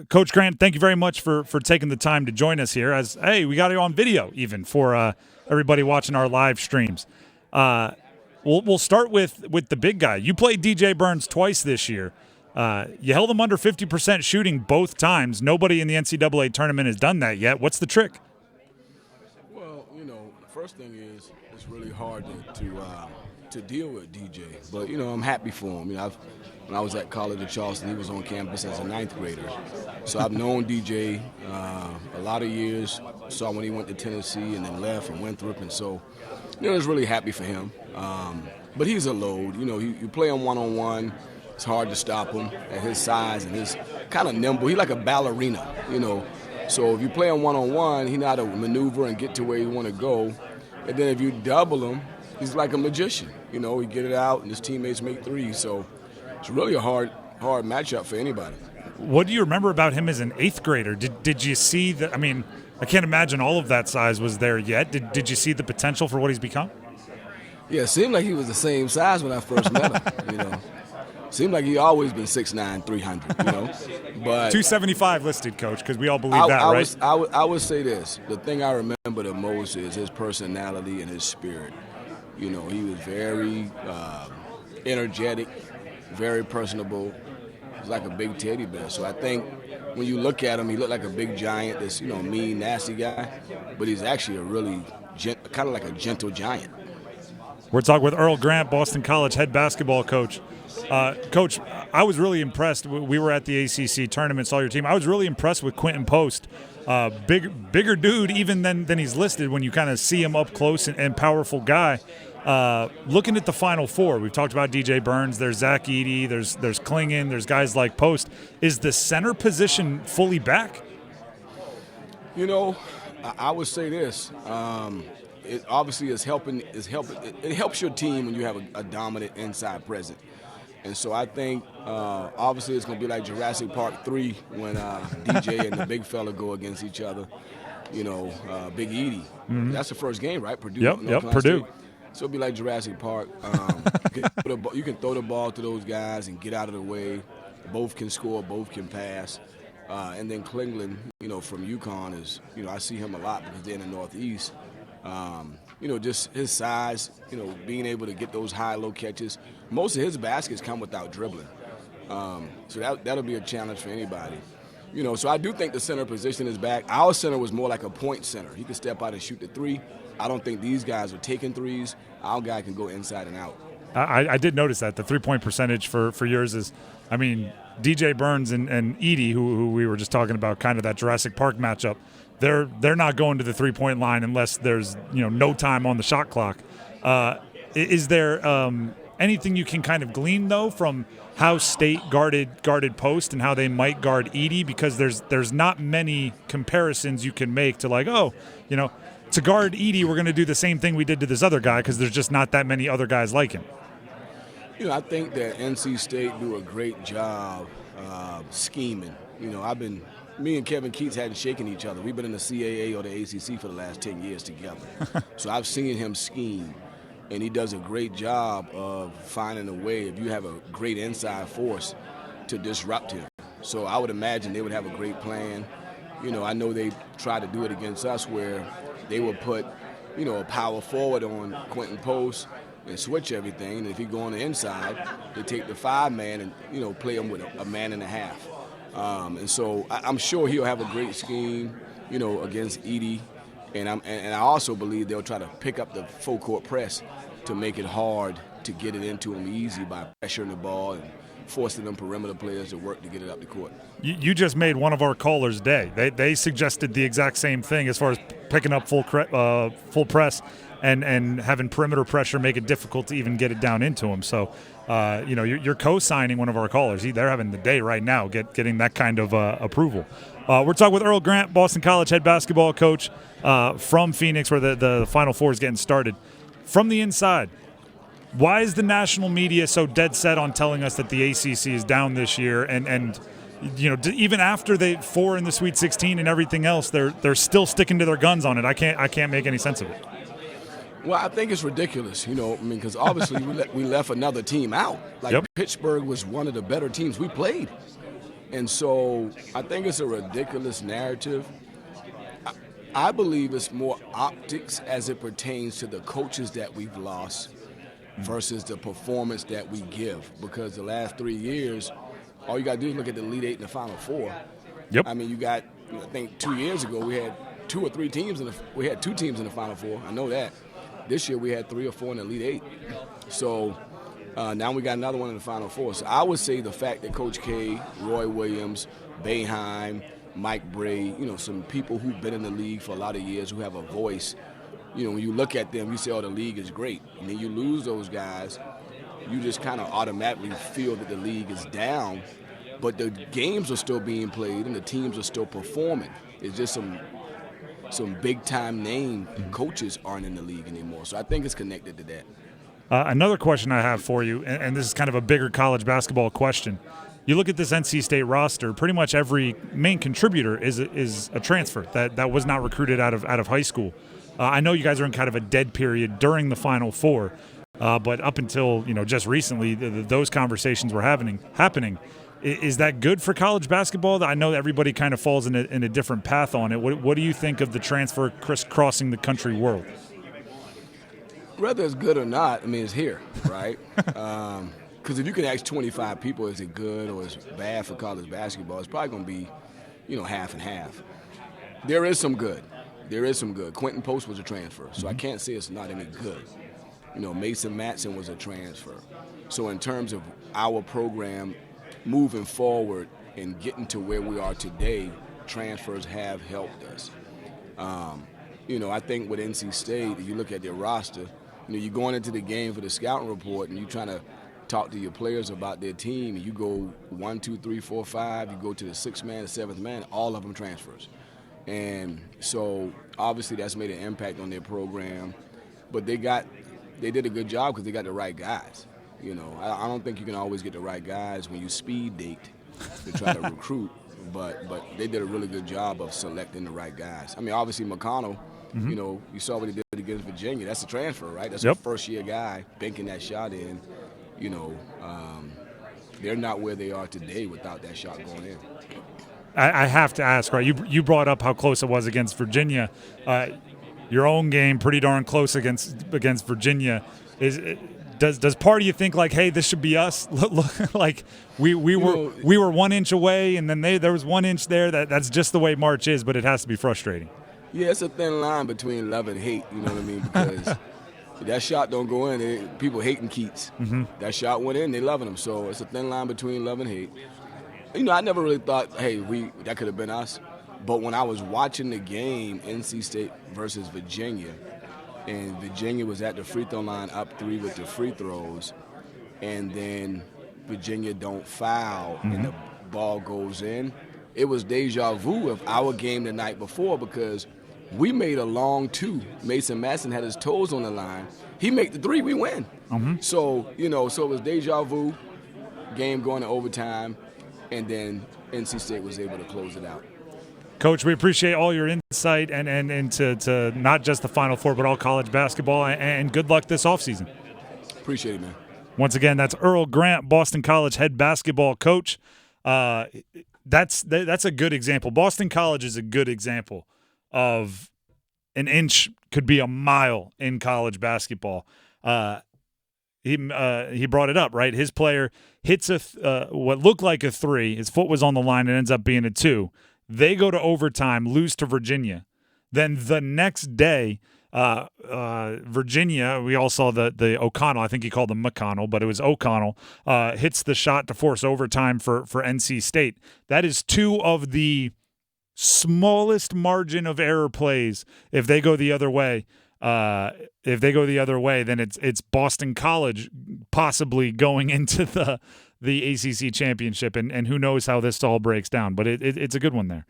Coach Grant, thank you very much for taking the time to join us here. We got you on video even for everybody watching our live streams. We'll start with the big guy. You played DJ Burns twice this year. You held him under 50% shooting both times. Nobody in the NCAA tournament has done that yet. What's the trick? Well, the first thing is it's really hard to deal with DJ. But, I'm happy for him. When I was at College of Charleston, he was on campus as a ninth grader. So I've known DJ a lot of years. Saw when he went to Tennessee and then left and Winthrop. And so, I was really happy for him. But he's a load. You play him one-on-one. It's hard to stop him at his size and his kind of nimble. He's like a ballerina, So if you play him one-on-one, he know how to maneuver and get to where you want to go. And then if you double him, he's like a magician. He get it out and his teammates make threes. So it's really a hard matchup for anybody. What do you remember about him as an eighth grader? Did you see that? I mean, I can't imagine all of that size was there yet. Did you see the potential for what he's become? Yeah, it seemed like he was the same size when I first met him, Seemed like he always been 6'9", 300, But 275 listed, Coach, because we all believe that, right? I would say this. The thing I remember the most is his personality and his spirit. He was very energetic, very personable. He was like a big teddy bear. So I think when you look at him, he looked like a big giant, this mean, nasty guy. But he's actually a really kind of like a gentle giant. We're talking with Earl Grant, Boston College head basketball coach. Coach, I was really impressed. We were at the ACC tournament, saw your team. I was really impressed with Quentin Post. Bigger dude even than he's listed when you kind of see him up close and powerful guy. Looking at the Final Four, we've talked about DJ Burns, there's Zach Edey, there's Klingon, there's guys like Post. Is the center position fully back? I would say this. It obviously is helping. It helps your team when you have a dominant inside presence. And so I think obviously it's going to be like Jurassic Park 3 when DJ and the big fella go against each other. Big Edey. Mm-hmm. That's the first game, right? Purdue. Yep, Purdue. State. So it'll be like Jurassic Park. You can throw the ball to those guys and get out of the way. Both can score. Both can pass. And then Klingon, from UConn is, I see him a lot because they're in the Northeast. Just his size, being able to get those high-low catches. Most of his baskets come without dribbling. So that'll be a challenge for anybody. So I do think the center position is back. Our center was more like a point center. He could step out and shoot the three. I don't think these guys are taking threes. Our guy can go inside and out. I did notice that. The three-point percentage for yours is, DJ Burns and Edey, who we were just talking about, kind of that Jurassic Park matchup, they're not going to the three-point line unless there's no time on the shot clock. Is there anything you can kind of glean though from how State guarded Post and how they might guard Edey? Because there's not many comparisons you can make to to guard Edey we're going to do the same thing we did to this other guy because there's just not that many other guys like him. I think that NC State do a great job scheming. Me and Kevin Keats hadn't shaken each other. We've been in the CAA or the ACC for the last 10 years together. So I've seen him scheme, and he does a great job of finding a way, if you have a great inside force, to disrupt him. So I would imagine they would have a great plan. I know they try to do it against us where they will put, a power forward on Quentin Post and switch everything. And if he go on the inside, they take the 5-man and, play him with a man and a half. And so I'm sure he'll have a great scheme, against Edey. And I also believe they'll try to pick up the full court press to make it hard to get it into him easy by pressuring the ball and forcing them perimeter players to work to get it up the court. You just made one of our callers' day. They suggested the exact same thing as far as picking up full press and having perimeter pressure make it difficult to even get it down into him. So, you're co-signing one of our callers. They're having the day right now getting that kind of approval. We're talking with Earl Grant, Boston College head basketball coach from Phoenix, where the Final Four is getting started. From the inside, why is the national media so dead set on telling us that the ACC is down this year? And even after they 4 in the Sweet 16 and everything else, they're still sticking to their guns on it. I can't make any sense of it. Well, I think it's ridiculous, because obviously we left another team out. Pittsburgh was one of the better teams we played. And so I think it's a ridiculous narrative. I believe it's more optics as it pertains to the coaches that we've lost versus the performance that we give. Because the last 3 years, all you got to do is look at the Elite Eight and the Final Four. Yep. I mean, I think 2 years ago we had two teams in the Final Four. I know that. This year we had 3 or 4 in the Elite Eight. So now we got another one in the Final Four. So I would say the fact that Coach K, Roy Williams, Boeheim, Mike Bray, some people who've been in the league for a lot of years who have a voice, when you look at them, you say, oh, the league is great. And then you lose those guys, you just kind of automatically feel that the league is down. But the games are still being played and the teams are still performing. It's just some big-time name coaches aren't in the league anymore. So I think it's connected to that. Another question I have for you, and this is kind of a bigger college basketball question. You look at this NC State roster, pretty much every main contributor is a transfer that was not recruited out of high school. I know you guys are in kind of a dead period during the Final Four, but up until just recently, those conversations were happening. Is that good for college basketball? I know everybody kind of falls in a different path on it. What do you think of the transfer crisscrossing the country world? Whether it's good or not, it's here, right? Because if you can ask 25 people, is it good or is it bad for college basketball, it's probably going to be, half and half. There is some good. Quentin Post was a transfer, so I can't say it's not any good. Mason Matson was a transfer. So in terms of our program moving forward and getting to where we are today, transfers have helped us. I think with NC State, if you look at their roster, you're going into the game for the scouting report and you're trying to talk to your players about their team, and you go 1, 2, 3, 4, 5, you go to the 6th man, the 7th man, all of them transfers. And so obviously that's made an impact on their program, but they did a good job because they got the right guys. I don't think you can always get the right guys when you speed date to try to recruit, but they did a really good job of selecting the right guys. Obviously McConnell, you saw what he did against Virginia. That's a transfer, right? That's a first-year guy banking that shot in. They're not where they are today without that shot going in. I have to ask, right? You brought up how close it was against Virginia. Your own game pretty darn close against Virginia. Does part of you think like, hey, this should be us? Look, like we were 1 inch away, and then there was 1 inch there. That's just the way March is, but it has to be frustrating. Yeah, it's a thin line between love and hate. You know what I mean? Because that shot don't go in. People hating Keats. That shot went in. They loving him. So it's a thin line between love and hate. I never really thought, hey, that could have been us. But when I was watching the game, NC State versus Virginia, and Virginia was at the free throw line up 3 with the free throws, and then Virginia don't foul, and the ball goes in, it was deja vu of our game the night before because we made a long 2. Mason Matson had his toes on the line. He made the 3, we win. So, so it was deja vu, game going to overtime, and then NC State was able to close it out. Coach, we appreciate all your insight and into not just the Final Four, but all college basketball, and good luck this offseason. Appreciate it, man. Once again, that's Earl Grant, Boston College head basketball coach. That's a good example. Boston College is a good example of an inch could be a mile in college basketball. He brought it up, right? His player hits what looked like a 3. His foot was on the line. It ends up being a 2. They go to overtime, lose to Virginia. Then the next day, Virginia, we all saw the O'Connell. I think he called him McConnell, but it was O'Connell, hits the shot to force overtime for NC State. That is 2 of the smallest margin of error plays. If they go the other way, then it's Boston College possibly going into the ACC championship, and who knows how this all breaks down. But it's a good one there.